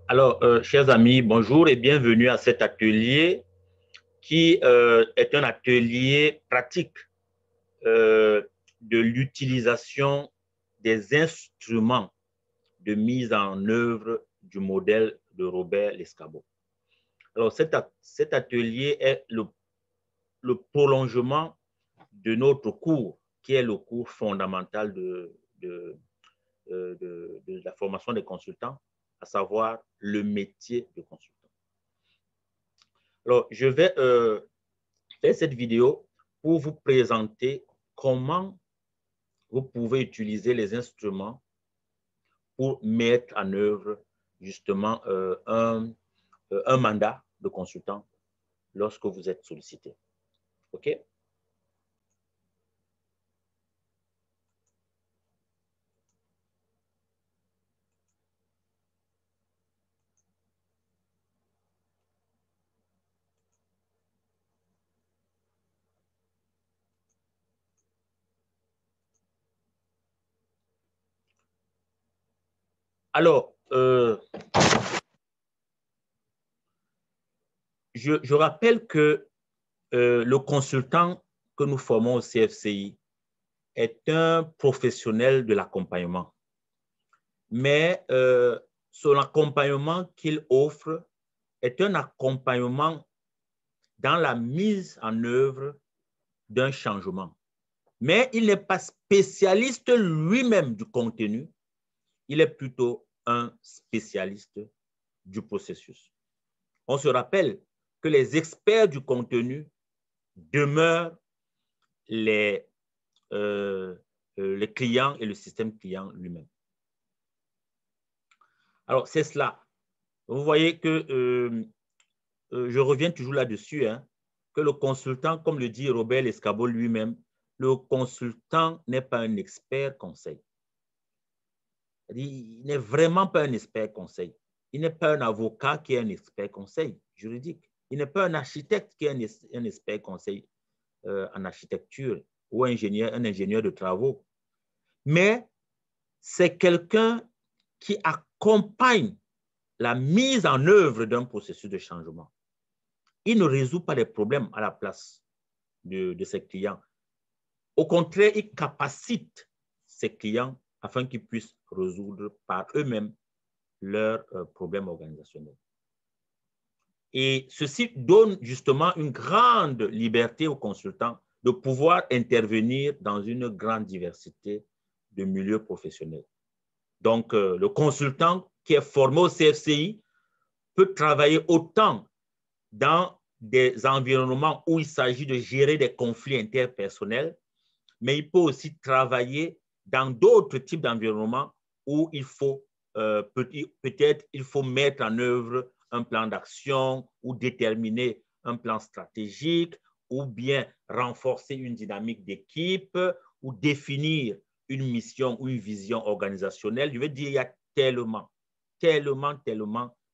Alors, chers amis, bonjour et bienvenue à cet atelier qui est un atelier pratique de l'utilisation des instruments de mise en œuvre du modèle de Robert Lescarbot. Alors, cet atelier est le prolongement de notre cours, qui est le cours fondamental de la formation des consultants, à savoir le métier de consultant. Alors, je vais faire cette vidéo pour vous présenter comment vous pouvez utiliser les instruments pour mettre en œuvre justement un mandat de consultant lorsque vous êtes sollicité. OK? Alors, je rappelle que le consultant que nous formons au CFCI est un professionnel de l'accompagnement. Mais son accompagnement qu'il offre est un accompagnement dans la mise en œuvre d'un changement. Mais il n'est pas spécialiste lui-même du contenu, il est plutôt un spécialiste du processus. On se rappelle que les experts du contenu demeurent les clients et le système client lui-même. Alors, c'est cela. Vous voyez que je reviens toujours là-dessus, hein, que le consultant, comme le dit Robert Lescarbot lui-même, le consultant n'est pas un expert conseil. Il n'est vraiment pas un expert conseil. Il n'est pas un avocat qui est un expert conseil juridique. Il n'est pas un architecte qui est un expert conseil en architecture ou un ingénieur de travaux. Mais c'est quelqu'un qui accompagne la mise en œuvre d'un processus de changement. Il ne résout pas les problèmes à la place de ses clients. Au contraire, il capacite ses clients afin qu'ils puissent résoudre par eux-mêmes leurs problèmes organisationnels. Et ceci donne justement une grande liberté aux consultants de pouvoir intervenir dans une grande diversité de milieux professionnels. Donc, le consultant qui est formé au CFCI peut travailler autant dans des environnements où il s'agit de gérer des conflits interpersonnels, mais il peut aussi travailler dans d'autres types d'environnements où il faut peut-être il faut mettre en œuvre un plan d'action ou déterminer un plan stratégique ou bien renforcer une dynamique d'équipe ou définir une mission ou une vision organisationnelle. Je veux dire, il y a tellement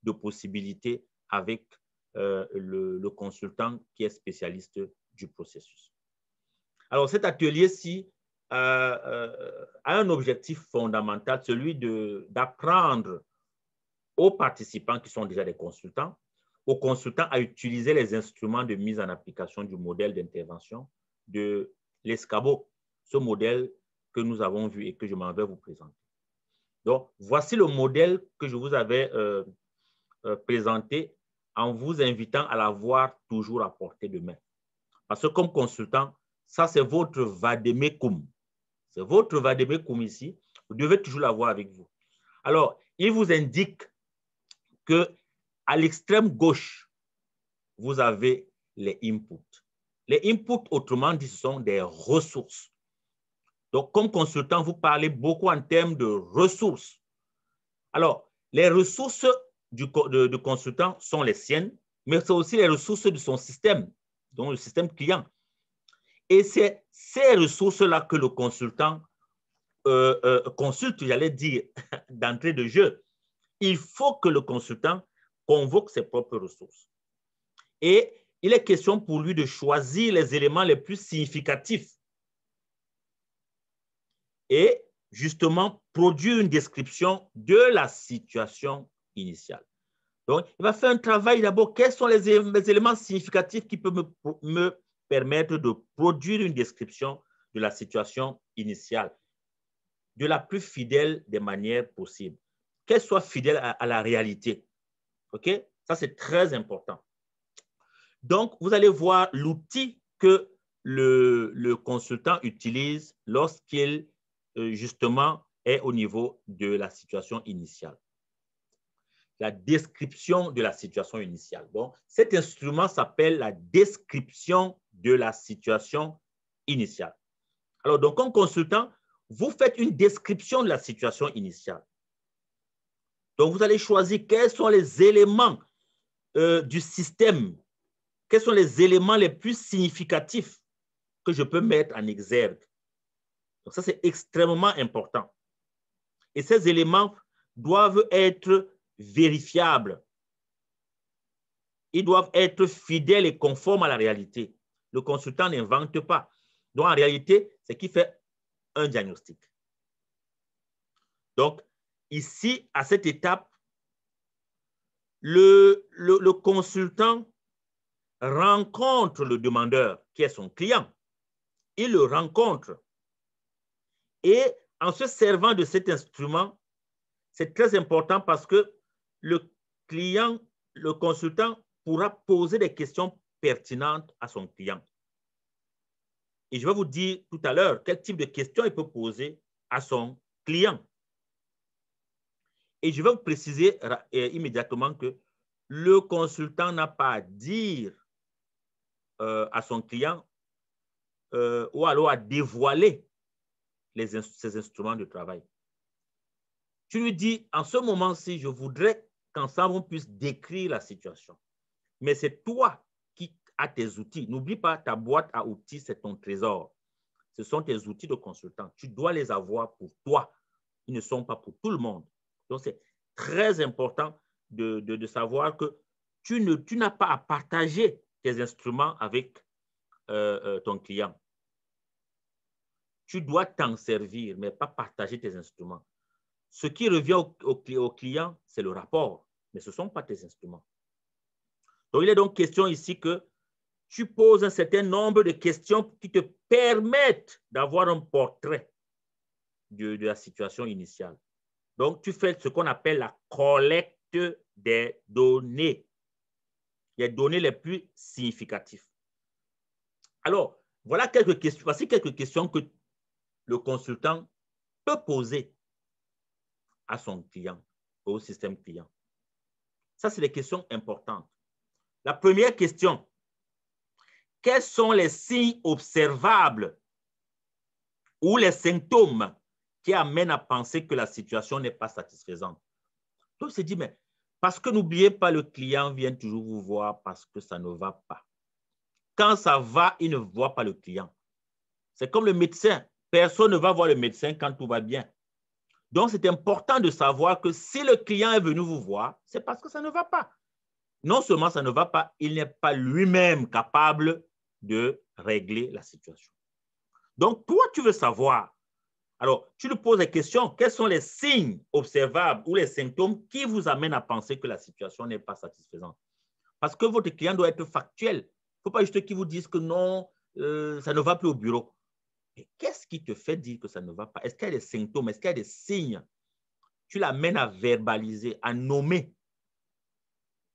de possibilités avec le consultant qui est spécialiste du processus. Alors, cet atelier-ci a un objectif fondamental, celui d'apprendre aux participants qui sont déjà des consultants, aux consultants à utiliser les instruments de mise en application du modèle d'intervention de Lescarbot, ce modèle que nous avons vu et que je m'en vais vous présenter. Donc, voici le modèle que je vous avais présenté en vous invitant à l'avoir toujours à portée de main. Parce que comme consultant, ça, c'est votre vademecum. C'est votre vademecum ici. Vous devez toujours l'avoir avec vous. Alors, il vous indique qu'à l'extrême gauche, vous avez les inputs. Les inputs, autrement dit, ce sont des ressources. Donc, comme consultant, vous parlez beaucoup en termes de ressources. Alors, les ressources du consultant sont les siennes, mais c'est aussi les ressources de son système, donc le système client. Et c'est ces ressources-là que le consultant consulte, j'allais dire, d'entrée de jeu. Il faut que le consultant convoque ses propres ressources. Et il est question pour lui de choisir les éléments les plus significatifs et justement produire une description de la situation initiale. Donc, il va faire un travail d'abord. Quels sont les éléments significatifs qui peuvent me permettre de produire une description de la situation initiale de la plus fidèle des manières possibles, qu'elle soit fidèle à la réalité. OK? Ça, c'est très important. Donc, vous allez voir l'outil que le consultant utilise lorsqu'il, justement, est au niveau de la situation initiale. La description de la situation initiale. Bon, cet instrument s'appelle la description de la situation initiale. Alors, donc, comme consultant, vous faites une description de la situation initiale. Donc, vous allez choisir quels sont les éléments du système, quels sont les éléments les plus significatifs que je peux mettre en exergue. Donc, ça, c'est extrêmement important. Et ces éléments doivent être vérifiables. Ils doivent être fidèles et conformes à la réalité. Le consultant n'invente pas. Donc, en réalité, c'est qu'il fait un diagnostic. Donc, ici, à cette étape, le consultant rencontre le demandeur, qui est son client. Il le rencontre. Et en se servant de cet instrument, c'est très important parce que le client, le consultant pourra poser des questions pertinentes à son client. Et je vais vous dire tout à l'heure quel type de questions il peut poser à son client. Et je vais vous préciser immédiatement que le consultant n'a pas à dire à son client ou alors à dévoiler ses instruments de travail. Tu lui dis, en ce moment-ci, je voudrais qu'ensemble on puisse décrire la situation. Mais c'est toi qui as tes outils. N'oublie pas, ta boîte à outils, c'est ton trésor. Ce sont tes outils de consultant. Tu dois les avoir pour toi. Ils ne sont pas pour tout le monde. Donc, c'est très important de savoir que tu n'as pas à partager tes instruments avec ton client. Tu dois t'en servir, mais pas partager tes instruments. Ce qui revient au client, c'est le rapport, mais ce ne sont pas tes instruments. Donc, il est donc question ici que tu poses un certain nombre de questions qui te permettent d'avoir un portrait de la situation initiale. Donc, tu fais ce qu'on appelle la collecte des données, les données les plus significatives. Alors, voilà quelques questions. Voici quelques questions que le consultant peut poser à son client, au système client. Ça, c'est des questions importantes. La première question, quels sont les signes observables ou les symptômes qui amènent à penser que la situation n'est pas satisfaisante? Donc, on se dit, mais parce que n'oubliez pas, le client vient toujours vous voir parce que ça ne va pas. Quand ça va, il ne voit pas le client. C'est comme le médecin. Personne ne va voir le médecin quand tout va bien. Donc, c'est important de savoir que si le client est venu vous voir, c'est parce que ça ne va pas. Non seulement ça ne va pas, il n'est pas lui-même capable de régler la situation. Donc, toi, tu veux savoir. Alors, tu lui poses la question, quels sont les signes observables ou les symptômes qui vous amènent à penser que la situation n'est pas satisfaisante? Parce que votre client doit être factuel. Il ne faut pas juste qu'il vous dise que non, ça ne va plus au bureau. Mais qu'est-ce qui te fait dire que ça ne va pas? Est-ce qu'il y a des symptômes? Est-ce qu'il y a des signes? Tu l'amènes à verbaliser, à nommer.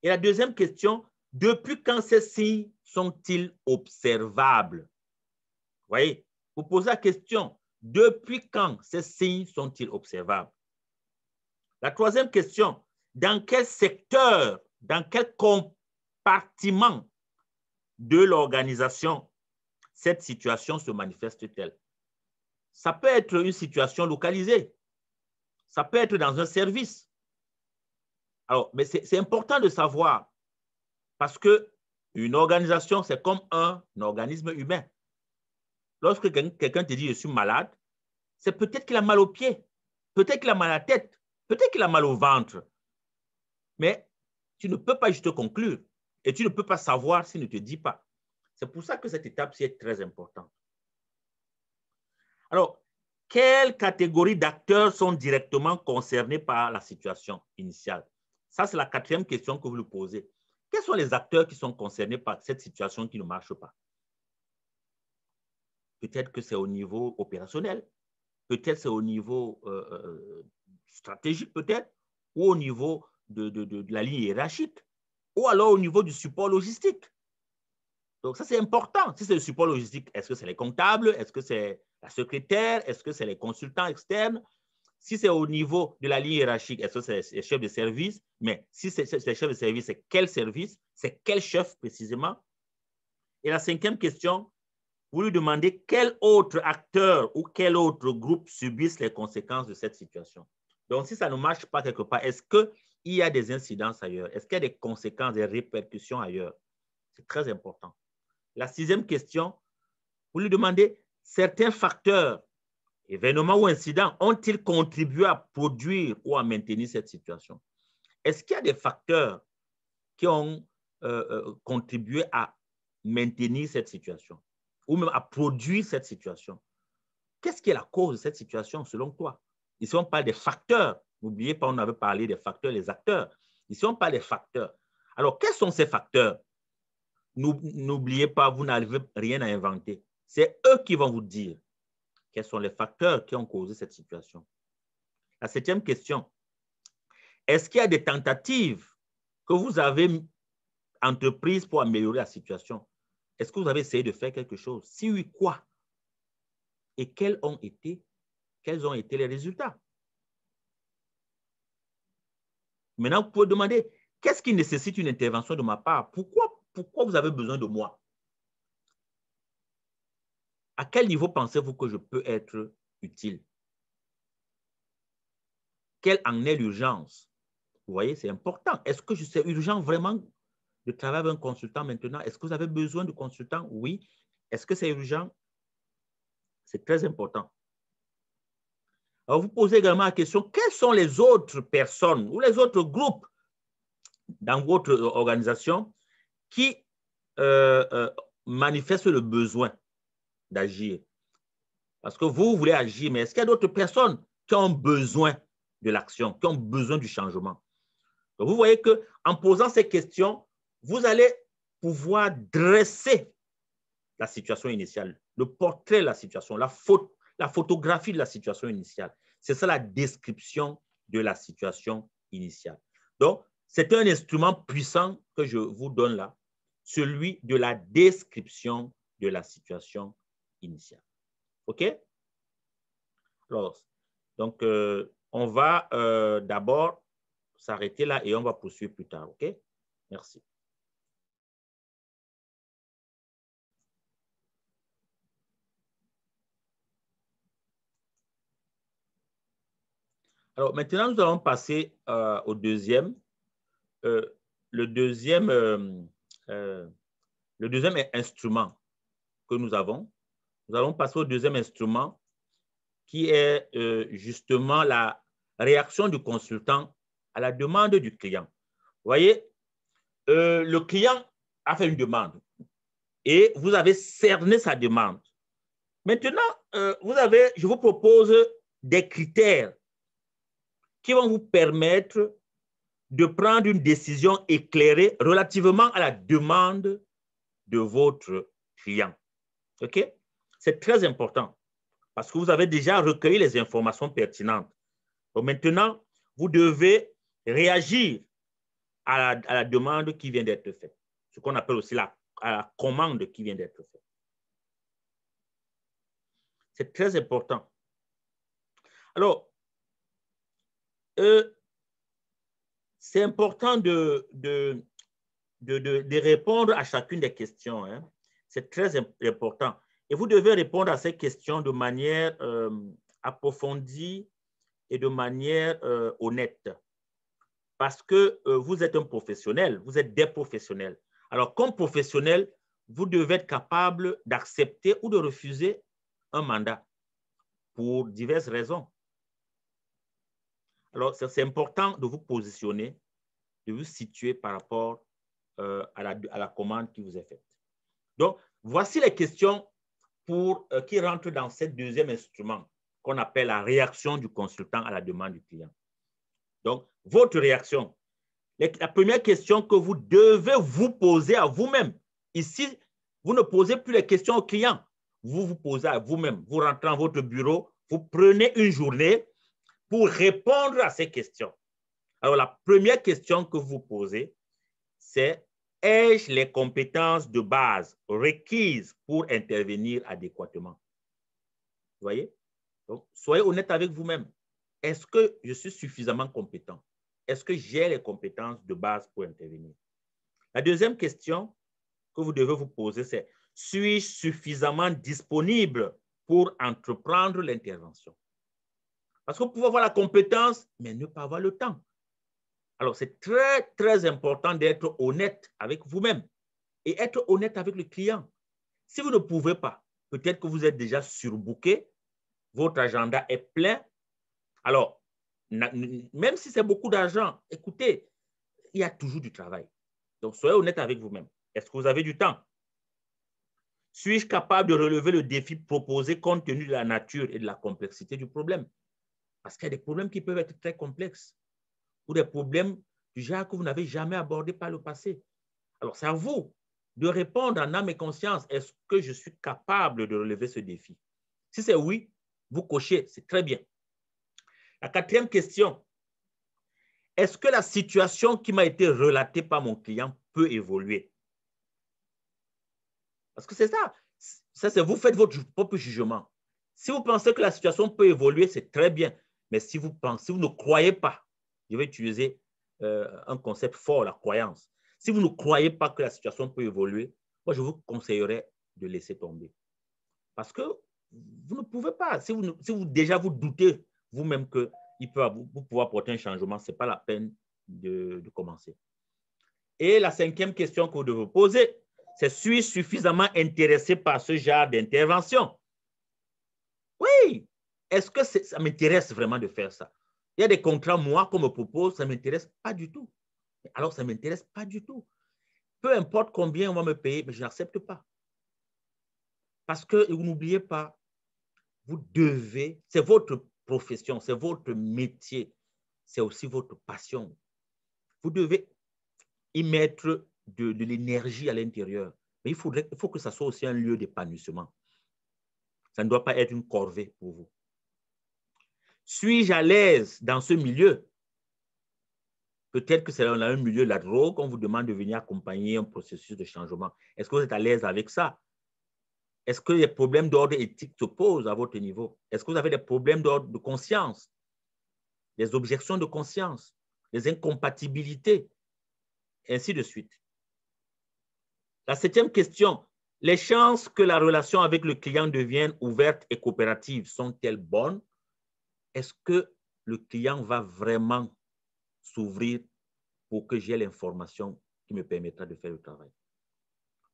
Et la deuxième question, depuis quand ces signes sont-ils observables? Vous voyez, vous posez la question, depuis quand ces signes sont-ils observables? La troisième question, dans quel secteur, dans quel compartiment de l'organisation cette situation se manifeste-t-elle? Ça peut être une situation localisée, ça peut être dans un service. Alors, mais c'est important de savoir parce qu'une organisation, c'est comme un organisme humain. Lorsque quelqu'un te dit « je suis malade », c'est peut-être qu'il a mal aux pieds, peut-être qu'il a mal à la tête, peut-être qu'il a mal au ventre. Mais tu ne peux pas juste conclure et tu ne peux pas savoir s'il ne te dit pas. C'est pour ça que cette étape-ci est très importante. Alors, quelles catégories d'acteurs sont directement concernés par la situation initiale? Ça, c'est la quatrième question que vous lui posez. Quels sont les acteurs qui sont concernés par cette situation qui ne marche pas? Peut-être que c'est au niveau opérationnel, peut-être c'est au niveau stratégique, peut-être, ou au niveau de la ligne hiérarchique, ou alors au niveau du support logistique. Donc, ça, c'est important. Si c'est le support logistique, est-ce que c'est les comptables? Est-ce que c'est la secrétaire? Est-ce que c'est les consultants externes? Si c'est au niveau de la ligne hiérarchique, est-ce que c'est les chefs de service? Mais si c'est les chefs de service, c'est quel service? C'est quel chef précisément? Et la cinquième question, vous lui demandez quel autre acteur ou quel autre groupe subissent les conséquences de cette situation. Donc, si ça ne marche pas quelque part, est-ce qu'il y a des incidences ailleurs? Est-ce qu'il y a des conséquences, des répercussions ailleurs? C'est très important. La sixième question, vous lui demandez certains facteurs, événements ou incidents, ont-ils contribué à produire ou à maintenir cette situation? Est-ce qu'il y a des facteurs qui ont contribué à maintenir cette situation ou même à produire cette situation? Qu'est-ce qui est la cause de cette situation selon toi? Ici, on parle des facteurs. N'oubliez pas, on avait parlé des facteurs, les acteurs. Ici, on parle des facteurs. Alors, quels sont ces facteurs? N'oubliez pas, vous n'arrivez rien à inventer. C'est eux qui vont vous dire quels sont les facteurs qui ont causé cette situation. La septième question, est-ce qu'il y a des tentatives que vous avez entreprises pour améliorer la situation? Est-ce que vous avez essayé de faire quelque chose? Si oui, quoi? Et quels ont été les résultats? Maintenant, vous pouvez demander, qu'est-ce qui nécessite une intervention de ma part? Pourquoi vous avez besoin de moi? À quel niveau pensez-vous que je peux être utile? Quelle en est l'urgence? Vous voyez, c'est important. Est-ce que c'est urgent vraiment de travailler avec un consultant maintenant? Est-ce que vous avez besoin de consultant? Oui. Est-ce que c'est urgent? C'est très important. Alors, vous posez également la question, quelles sont les autres personnes ou les autres groupes dans votre organisation qui manifestent le besoin d'agir? Parce que vous voulez agir, mais est-ce qu'il y a d'autres personnes qui ont besoin de l'action, qui ont besoin du changement? Donc, vous voyez qu'en posant ces questions, vous allez pouvoir dresser la situation initiale, le portrait de la situation, la photographie de la situation initiale. C'est ça la description de la situation initiale. Donc, c'est un instrument puissant que je vous donne là, celui de la description de la situation initiale. OK? Alors, donc, on va d'abord s'arrêter là et on va poursuivre plus tard. OK? Merci. Alors, maintenant, nous allons passer au deuxième. Le deuxième instrument que nous avons. Nous allons passer au deuxième instrument qui est justement la réaction du consultant à la demande du client. Vous voyez, le client a fait une demande et vous avez cerné sa demande. Maintenant, je vous propose des critères qui vont vous permettre de prendre une décision éclairée relativement à la demande de votre client. OK? C'est très important parce que vous avez déjà recueilli les informations pertinentes. Donc maintenant, vous devez réagir à la demande qui vient d'être faite, ce qu'on appelle aussi à la commande qui vient d'être faite. C'est très important. Alors, c'est important de répondre à chacune des questions. Hein. C'est très important. Et vous devez répondre à ces questions de manière approfondie et de manière honnête. Parce que vous êtes un professionnel, vous êtes des professionnels. Alors, comme professionnel, vous devez être capable d'accepter ou de refuser un mandat pour diverses raisons. Alors, c'est important de vous positionner, de vous situer par rapport à la commande qui vous est faite. Donc, voici les questions qui rentrent dans ce deuxième instrument qu'on appelle la réaction du consultant à la demande du client. Donc, votre réaction, La première question que vous devez vous poser à vous-même. Ici, vous ne posez plus les questions aux clients. Vous vous posez à vous-même. Vous rentrez dans votre bureau, vous prenez une journée pour répondre à ces questions. Alors, la première question que vous posez, c'est: ai-je les compétences de base requises pour intervenir adéquatement? Vous voyez? Donc, soyez honnête avec vous-même. Est-ce que je suis suffisamment compétent? Est-ce que j'ai les compétences de base pour intervenir? La deuxième question que vous devez vous poser, c'est: suis-je suffisamment disponible pour entreprendre l'intervention? Parce que vous pouvez avoir la compétence, mais ne pas avoir le temps. Alors, c'est très, très important d'être honnête avec vous-même et être honnête avec le client. Si vous ne pouvez pas, peut-être que vous êtes déjà surbooké, votre agenda est plein. Alors, même si c'est beaucoup d'argent, écoutez, il y a toujours du travail. Donc, soyez honnête avec vous-même. Est-ce que vous avez du temps? Suis-je capable de relever le défi proposé compte tenu de la nature et de la complexité du problème? Parce qu'il y a des problèmes qui peuvent être très complexes ou des problèmes du genre que vous n'avez jamais abordés par le passé. Alors, c'est à vous de répondre en âme et conscience. Est-ce que je suis capable de relever ce défi? Si c'est oui, vous cochez, c'est très bien. La quatrième question: est-ce que la situation qui m'a été relatée par mon client peut évoluer? Parce que c'est ça. Ça, c'est vous faites votre propre jugement. Si vous pensez que la situation peut évoluer, c'est très bien. Mais si vous ne croyez pas, je vais utiliser un concept fort, la croyance. Si vous ne croyez pas que la situation peut évoluer, moi, je vous conseillerais de laisser tomber. Parce que vous ne pouvez pas. Si vous déjà vous doutez vous-même que vous pouvez apporter un changement, ce n'est pas la peine de commencer. Et la cinquième question que vous devez vous poser, c'est: suis-je suffisamment intéressé par ce genre d'intervention? Oui. Est-ce que ça m'intéresse vraiment de faire ça? Il y a des contrats, moi, qu'on me propose, ça ne m'intéresse pas du tout. Alors, ça ne m'intéresse pas du tout. Peu importe combien on va me payer, mais je n'accepte pas. Parce que vous n'oubliez pas, vous devez, c'est votre profession, c'est votre métier, c'est aussi votre passion. Vous devez y mettre de l'énergie à l'intérieur. Mais il faut que ça soit aussi un lieu d'épanouissement. Ça ne doit pas être une corvée pour vous. Suis-je à l'aise dans ce milieu? Peut-être que c'est dans un milieu de la drogue, on vous demande de venir accompagner un processus de changement. Est-ce que vous êtes à l'aise avec ça? Est-ce que les problèmes d'ordre éthique se posent à votre niveau? Est-ce que vous avez des problèmes d'ordre de conscience, des objections de conscience, des incompatibilités, ainsi de suite? La septième question: les chances que la relation avec le client devienne ouverte et coopérative sont-elles bonnes? Est-ce que le client va vraiment s'ouvrir pour que j'ai l'information qui me permettra de faire le travail?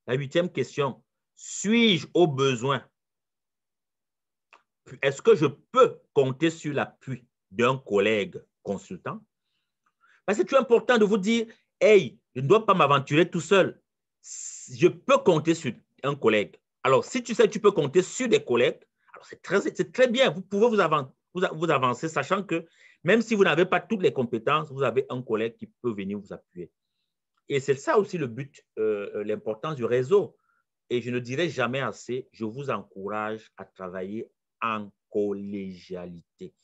La huitième question: suis-je au besoin? Est-ce que je peux compter sur l'appui d'un collègue consultant? Parce que c'est important de vous dire: hey, je ne dois pas m'aventurer tout seul. Je peux compter sur un collègue. Alors, si tu sais que tu peux compter sur des collègues, alors c'est très bien. Vous pouvez vous avancer, sachant que même si vous n'avez pas toutes les compétences, vous avez un collègue qui peut venir vous appuyer. Et c'est ça aussi le but, l'importance du réseau. Et je ne dirai jamais assez, je vous encourage à travailler en collégialité.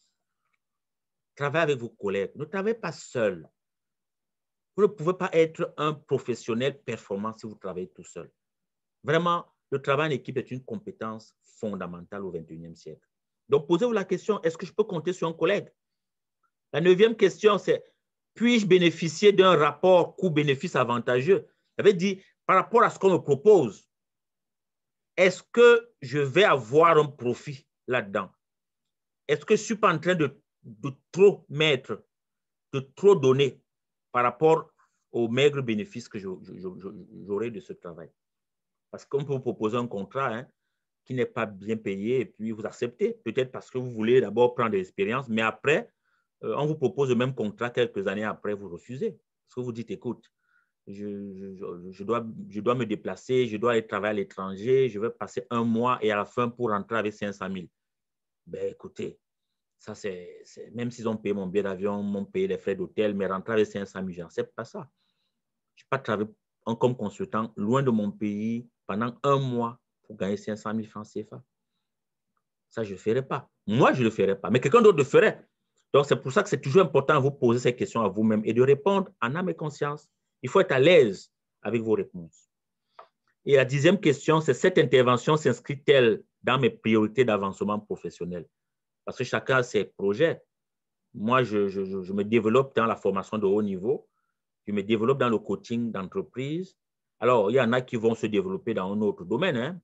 Travaillez avec vos collègues. Ne travaillez pas seul. Vous ne pouvez pas être un professionnel performant si vous travaillez tout seul. Vraiment, le travail en équipe est une compétence fondamentale au XXIe siècle. Donc, posez-vous la question: est-ce que je peux compter sur un collègue? La neuvième question, c'est: puis-je bénéficier d'un rapport coût-bénéfice avantageux? Ça veut dire, par rapport à ce qu'on me propose, est-ce que je vais avoir un profit là-dedans? Est-ce que je ne suis pas en train de trop mettre, de trop donner par rapport aux maigres bénéfices que j'aurai de ce travail? Parce qu'on peut vous proposer un contrat qui n'est pas bien payé et puis vous acceptez, peut-être parce que vous voulez d'abord prendre de l'expérience, mais après, on vous propose le même contrat quelques années après, vous refusez. Parce que vous dites: écoute, je dois me déplacer, je dois aller travailler à l'étranger, je vais passer un mois et à la fin pour rentrer avec 500 000. Ben, écoutez, Ça, même s'ils ont payé mon billet d'avion, m'ont payé les frais d'hôtel, mais rentrer avec 500 000 €, c'est pas ça. Je ne vais pas travailler comme consultant loin de mon pays pendant un mois pour gagner 500 000 francs CFA. Ça, je ne le ferai pas. Moi, je ne le ferai pas, mais quelqu'un d'autre le ferait. Donc, c'est pour ça que c'est toujours important de vous poser ces questions à vous-même et de répondre en âme et conscience. Il faut être à l'aise avec vos réponses. Et la 10e question, c'est cette intervention s'inscrit-elle dans mes priorités d'avancement professionnel? Parce que chacun a ses projets. Moi, je me développe dans la formation de haut niveau. Je me développe dans le coaching d'entreprise. Alors, il y en a qui vont se développer dans un autre domaine, hein.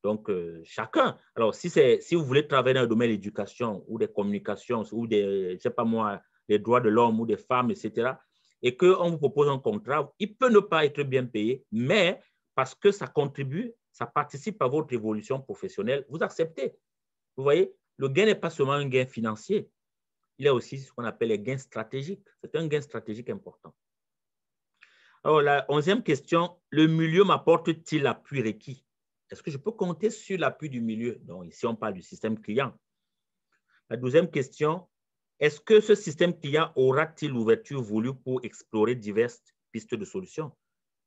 Donc, chacun. Alors, si vous voulez travailler dans le domaine de l'éducation ou des communications ou des, je ne sais pas moi, des droits de l'homme ou des femmes, etc., et qu'on vous propose un contrat, il peut ne pas être bien payé, mais parce que ça contribue, ça participe à votre évolution professionnelle, vous acceptez. Vous voyez, le gain n'est pas seulement un gain financier, il y a aussi ce qu'on appelle les gains stratégiques. C'est un gain stratégique important. Alors, la 11e question, le milieu m'apporte-t-il l'appui requis? Est-ce que je peux compter sur l'appui du milieu? Donc, ici, on parle du système client. La 12e question, est-ce que ce système client aura-t-il l'ouverture voulue pour explorer diverses pistes de solutions?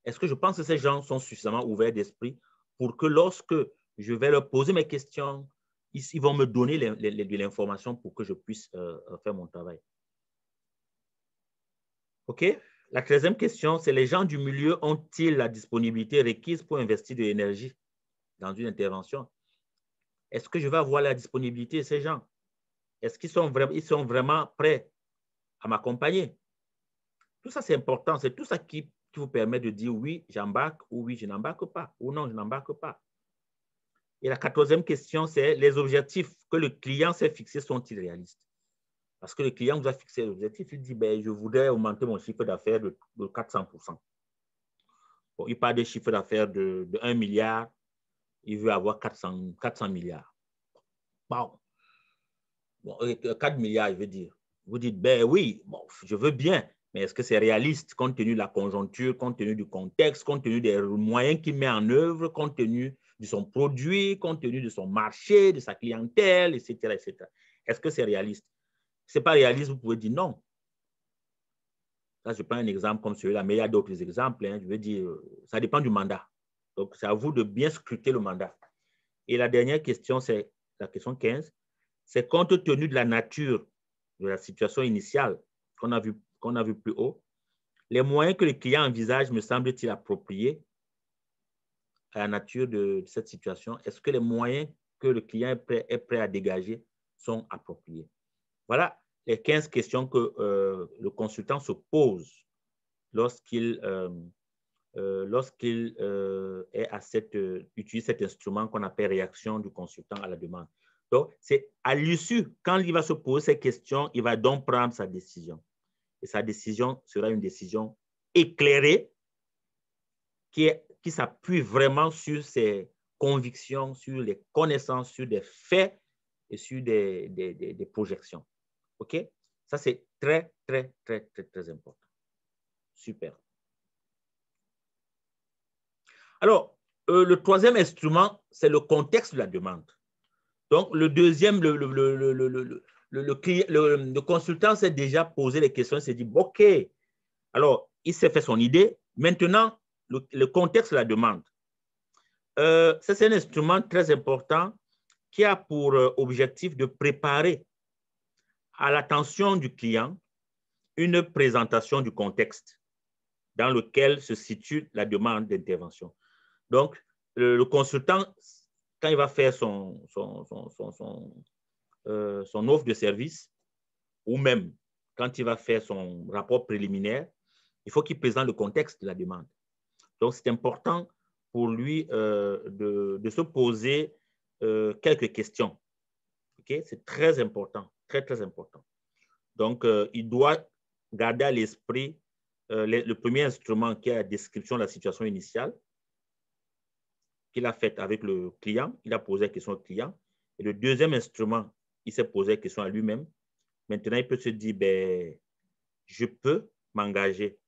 Est-ce que je pense que ces gens sont suffisamment ouverts d'esprit pour que lorsque je vais leur poser mes questions, ils vont me donner de l'information pour que je puisse faire mon travail? OK? La 13e question, c'est les gens du milieu ont-ils la disponibilité requise pour investir de l'énergie dans une intervention? Est-ce que je vais avoir la disponibilité de ces gens? Est-ce qu'ils sont vraiment prêts à m'accompagner? Tout ça, c'est important. C'est tout ça qui vous permet de dire oui, j'embarque ou oui, je n'embarque pas ou non, je n'embarque pas. Et la 14e question, c'est les objectifs que le client s'est fixés sont-ils réalistes? Parce que le client vous a fixé l'objectif, il dit ben, je voudrais augmenter mon chiffre d'affaires de 400%. Bon, il parle de chiffre d'affaires de 1 milliard, il veut avoir 400 milliards. Bon. Bon, 4 milliards, je veux dire. Vous dites, ben oui, bon, je veux bien, mais est-ce que c'est réaliste compte tenu de la conjoncture, compte tenu du contexte, compte tenu des moyens qu'il met en œuvre, compte tenu de son produit, compte tenu de son marché, de sa clientèle, etc. etc. Est-ce que c'est réaliste? Si ce n'est pas réaliste, vous pouvez dire non. Là, je prends un exemple comme celui-là, mais il y a d'autres exemples. Hein, je veux dire, ça dépend du mandat. Donc, c'est à vous de bien scruter le mandat. Et la dernière question, c'est la question 15. C'est compte tenu de la nature de la situation initiale qu'on a vu plus haut, les moyens que le client envisage me semblent-ils appropriés à la nature de cette situation? Est-ce que les moyens que le client est prêt à dégager sont appropriés? Voilà les 15 questions que le consultant se pose lorsqu'il utilise cet instrument qu'on appelle réaction du consultant à la demande. Donc, c'est à l'issue, quand il va se poser ces questions, il va donc prendre sa décision. Et sa décision sera une décision éclairée qui s'appuie vraiment sur ses convictions, sur les connaissances, sur des faits et sur des projections. OK? Ça, c'est très, très, très, très, très important. Super. Alors, le troisième instrument, c'est le contexte de la demande. Donc, le deuxième, le consultant s'est déjà posé les questions, il s'est dit, OK, alors, il s'est fait son idée. Maintenant, le contexte de la demande. C'est un instrument très important qui a pour objectif de préparer à l'attention du client une présentation du contexte dans lequel se situe la demande d'intervention. Donc, le consultant, quand il va faire son offre de service, ou même quand il va faire son rapport préliminaire, il faut qu'il présente le contexte de la demande. Donc, c'est important pour lui de se poser quelques questions. Okay? C'est très important, très, très important. Donc, il doit garder à l'esprit le premier instrument qui est la description de la situation initiale qu'il a faite avec le client. Il a posé la question au client. Et le deuxième instrument, il s'est posé la question à lui-même. Maintenant, il peut se dire, ben, je peux m'engager,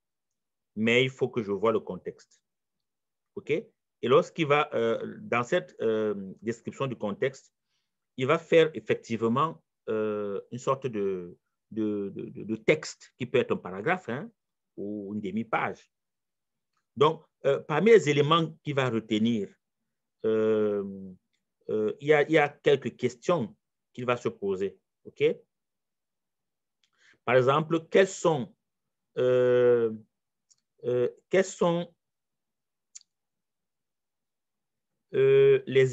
mais il faut que je vois le contexte. OK? Et lorsqu'il va, dans cette description du contexte, il va faire effectivement une sorte de texte qui peut être un paragraphe, hein, ou une demi-page. Donc, parmi les éléments qu'il va retenir, il y a quelques questions qu'il va se poser. OK? Par exemple, quels sont les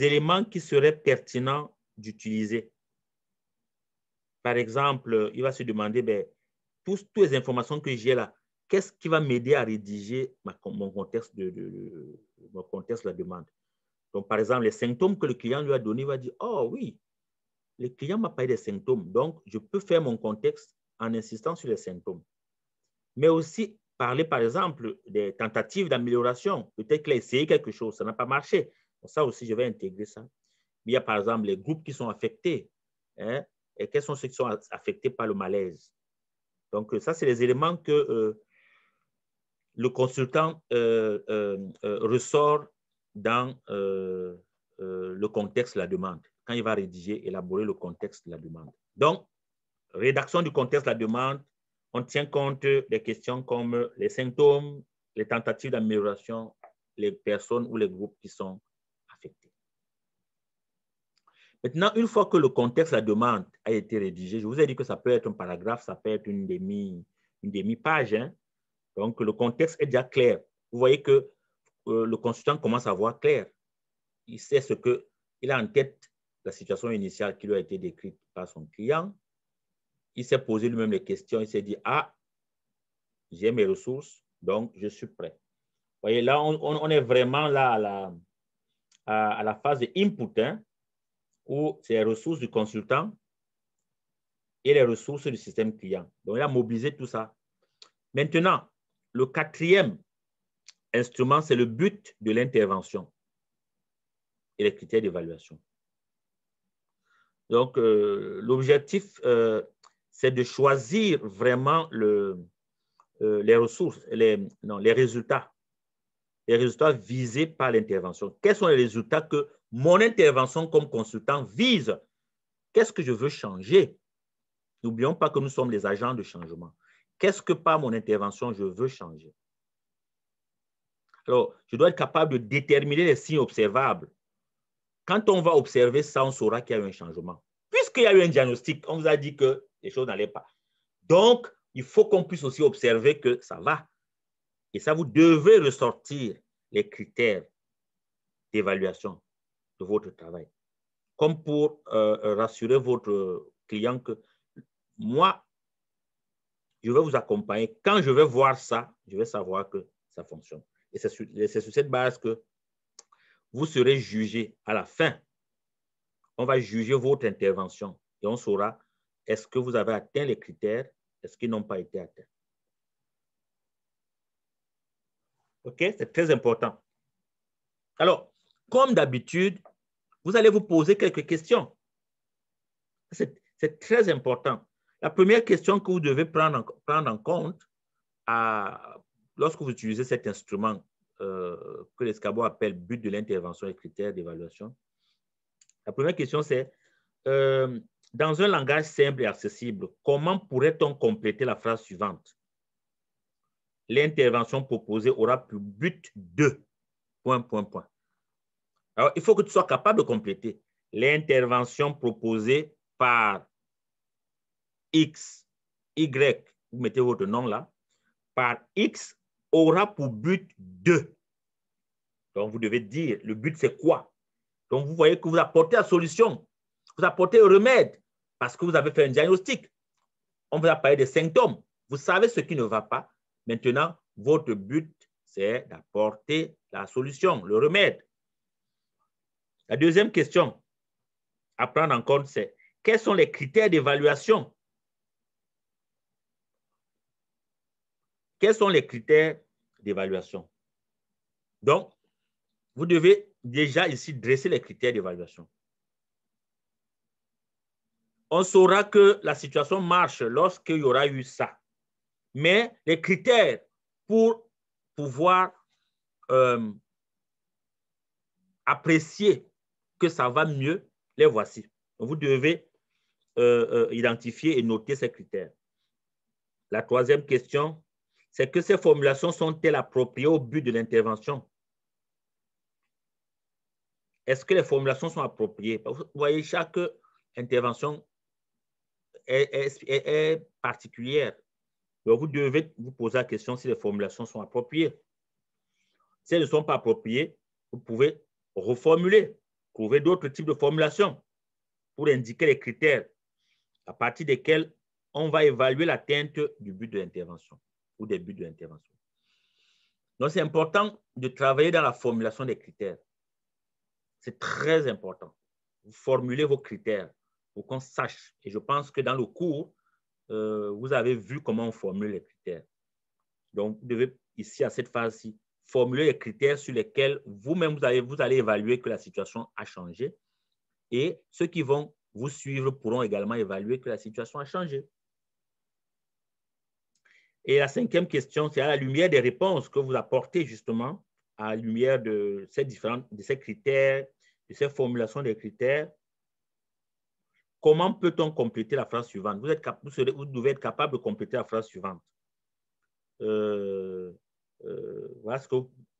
éléments qui seraient pertinents d'utiliser? Par exemple, il va se demander, ben, toutes les informations que j'ai là, qu'est-ce qui va m'aider à rédiger mon contexte de la demande? Donc, par exemple, les symptômes que le client lui a donnés, il va dire, oh oui, le client m'a parlé des symptômes, donc je peux faire mon contexte en insistant sur les symptômes. Mais aussi parler, par exemple, des tentatives d'amélioration. Peut-être qu'il a essayé quelque chose, ça n'a pas marché. Ça aussi, je vais intégrer ça. Il y a, par exemple, les groupes qui sont affectés. Hein, et quels sont ceux qui sont affectés par le malaise? Donc, ça, c'est les éléments que le consultant ressort dans le contexte de la demande, quand il va rédiger, élaborer le contexte de la demande. Donc, rédaction du contexte de la demande, on tient compte des questions comme les symptômes, les tentatives d'amélioration, les personnes ou les groupes qui sont affectés. Maintenant, une fois que le contexte de la demande a été rédigé, je vous ai dit que ça peut être un paragraphe, ça peut être une demi-page, hein. Donc, le contexte est déjà clair. Vous voyez que le consultant commence à voir clair. Il sait ce qu'il a en tête, la situation initiale qui lui a été décrite par son client. Il s'est posé lui-même les questions. Il s'est dit, ah, j'ai mes ressources, donc je suis prêt. Vous voyez, là, on est vraiment là à la phase de input, hein, où c'est les ressources du consultant et les ressources du système client. Donc, il a mobilisé tout ça. Maintenant, le quatrième instrument, c'est le but de l'intervention et les critères d'évaluation. Donc, l'objectif, c'est de choisir vraiment les ressources, les résultats visés par l'intervention. Quels sont les résultats que mon intervention comme consultant vise? Qu'est-ce que je veux changer? N'oublions pas que nous sommes les agents de changement. Qu'est-ce que par mon intervention, je veux changer? Alors, je dois être capable de déterminer les signes observables. Quand on va observer ça, on saura qu'il y a eu un changement. Puisqu'il y a eu un diagnostic, on vous a dit que les choses n'allaient pas. Donc, il faut qu'on puisse aussi observer que ça va. Et ça, vous devez ressortir les critères d'évaluation de votre travail. Comme pour rassurer votre client que moi, je vais vous accompagner. Quand je vais voir ça, je vais savoir que ça fonctionne. Et c'est sur cette base que vous serez jugé à la fin. On va juger votre intervention et on saura est-ce que vous avez atteint les critères, est-ce qu'ils n'ont pas été atteints. OK? C'est très important. Alors, comme d'habitude, vous allez vous poser quelques questions. C'est très important. La première question que vous devez prendre en compte lorsque vous utilisez cet instrument que l'ESCABO appelle but de l'intervention et critères d'évaluation, la première question c'est dans un langage simple et accessible, comment pourrait-on compléter la phrase suivante? L'intervention proposée aura pour but de... Alors, il faut que tu sois capable de compléter. L'intervention proposée par X, Y, vous mettez votre nom là, par X aura pour but de. Donc, vous devez dire, le but, c'est quoi? Donc, vous voyez que vous apportez la solution, vous apportez le remède, parce que vous avez fait un diagnostic. On vous a parlé des symptômes. Vous savez ce qui ne va pas. Maintenant, votre but, c'est d'apporter la solution, le remède. La deuxième question à prendre en compte, c'est quels sont les critères d'évaluation? Quels sont les critères d'évaluation? Donc, vous devez déjà ici dresser les critères d'évaluation. On saura que la situation marche lorsqu'il y aura eu ça. Mais les critères pour pouvoir apprécier que ça va mieux, les voici. Donc, vous devez identifier et noter ces critères. La troisième question, c'est que ces formulations sont-elles appropriées au but de l'intervention? Est-ce que les formulations sont appropriées? Vous voyez, chaque intervention est particulière. Donc, vous devez vous poser la question si les formulations sont appropriées. Si elles ne sont pas appropriées, vous pouvez reformuler, trouver d'autres types de formulations pour indiquer les critères à partir desquels on va évaluer l'atteinte du but de l'intervention ou des buts de l'intervention. Donc, c'est important de travailler dans la formulation des critères. C'est très important. Vous formulez vos critères pour qu'on sache. Et je pense que dans le cours, vous avez vu comment on formule les critères. Donc, vous devez, ici, à cette phase-ci, formuler les critères sur lesquels vous-même, vous allez évaluer que la situation a changé. Et ceux qui vont vous suivre pourront également évaluer que la situation a changé. Et la cinquième question, c'est à la lumière des réponses que vous apportez justement, à la lumière de ces critères, de ces formulations des critères, comment peut-on compléter la phrase suivante? Vous devez être capable de compléter la phrase suivante.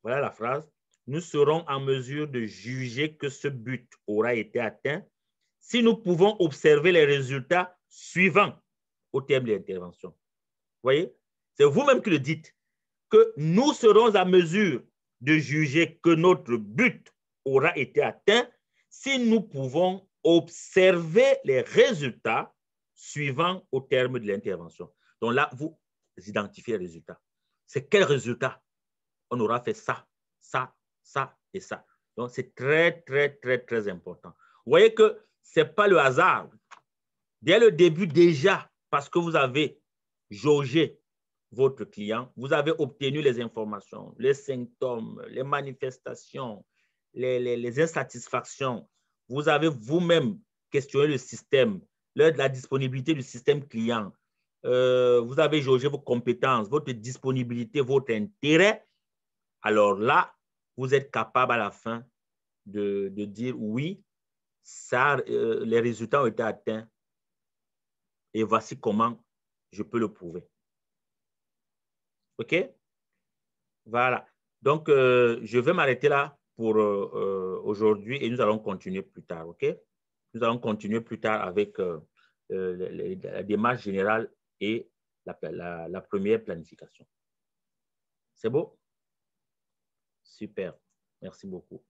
Voilà la phrase. Nous serons en mesure de juger que ce but aura été atteint si nous pouvons observer les résultats suivants au terme de l'intervention. Vous voyez? C'est vous-même qui le dites, que nous serons en mesure de juger que notre but aura été atteint si nous pouvons observer les résultats suivants au terme de l'intervention. Donc là, vous identifiez les résultats. C'est quel résultat? On aura fait ça, ça, ça et ça. Donc, c'est très, très, très, très important. Vous voyez que ce n'est pas le hasard. Dès le début, déjà, parce que vous avez jaugé votre client, vous avez obtenu les informations, les symptômes, les manifestations, les insatisfactions. Vous avez vous-même questionné le système, la disponibilité du système client. Vous avez jaugé vos compétences, votre disponibilité, votre intérêt. Alors là, vous êtes capable à la fin de dire oui, ça, les résultats ont été atteints et voici comment je peux le prouver. OK? Voilà. Donc, je vais m'arrêter là pour aujourd'hui et nous allons continuer plus tard. OK? Nous allons continuer plus tard avec la démarche générale et la première planification. C'est beau? Super. Merci beaucoup.